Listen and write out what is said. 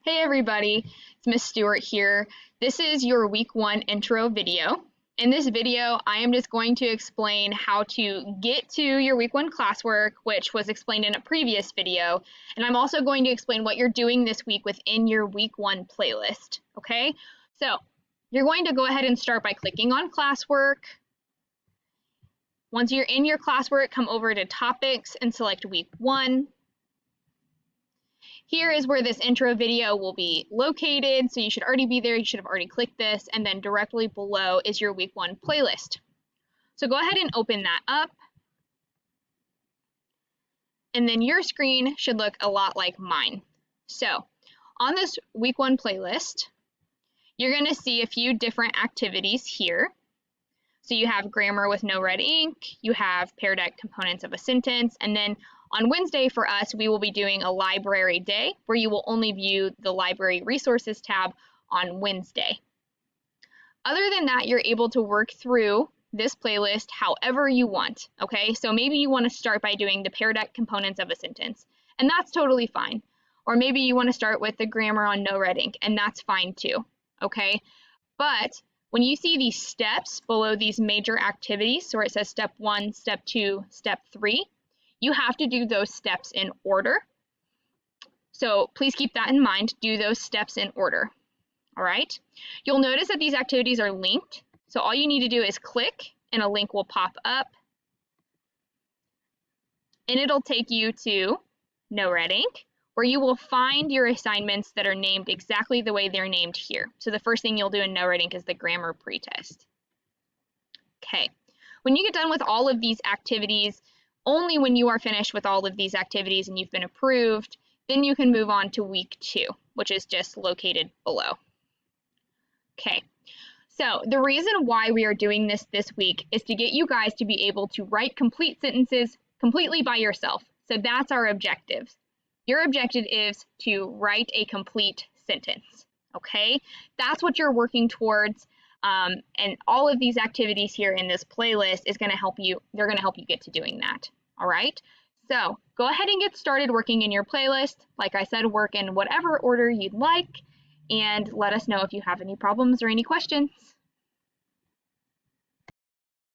Hey everybody, it's Miss Stewart here. This is your week 1 intro video. In this video, I am just going to explain how to get to your week 1 classwork, which was explained in a previous video, and I'm also going to explain what you're doing this week within your week 1 playlist, okay? So, you're going to go ahead and start by clicking on classwork. Once you're in your classwork, come over to topics and select week 1. Here is where this intro video will be located, so you should already be there, you should have already clicked this, and then directly below is your week 1 playlist. So go ahead and open that up, and then your screen should look a lot like mine. So on this week 1 playlist, you're going to see a few different activities here. So you have grammar with no red ink, you have Pear Deck components of a sentence, and then on Wednesday for us, we will be doing a library day where you will only view the library resources tab on Wednesday. Other than that, you're able to work through this playlist however you want, okay? So maybe you want to start by doing the Pear Deck components of a sentence, and that's totally fine. Or maybe you want to start with the grammar on no red ink, and that's fine too, okay? But when you see these steps below these major activities, so where it says step 1, step 2, step 3, you have to do those steps in order. So please keep that in mind, do those steps in order, all right? You'll notice that these activities are linked, so all you need to do is click and a link will pop up, and it'll take you to No Red Ink, where you will find your assignments that are named exactly the way they're named here. So the first thing you'll do in No Red Ink is the grammar pretest. Okay, when you get done with all of these activities, only when you are finished with all of these activities and you've been approved, then you can move on to week 2, which is just located below. Okay, so the reason why we are doing this week is to get you guys to be able to write complete sentences completely by yourself. So that's our objective. Your objective is to write a complete sentence, okay? That's what you're working towards. And all of these activities here in this playlist is going to help you, they're going to help you get to doing that, all right? So go ahead and get started working in your playlist. Like I said, work in whatever order you'd like, and let us know if you have any problems or any questions.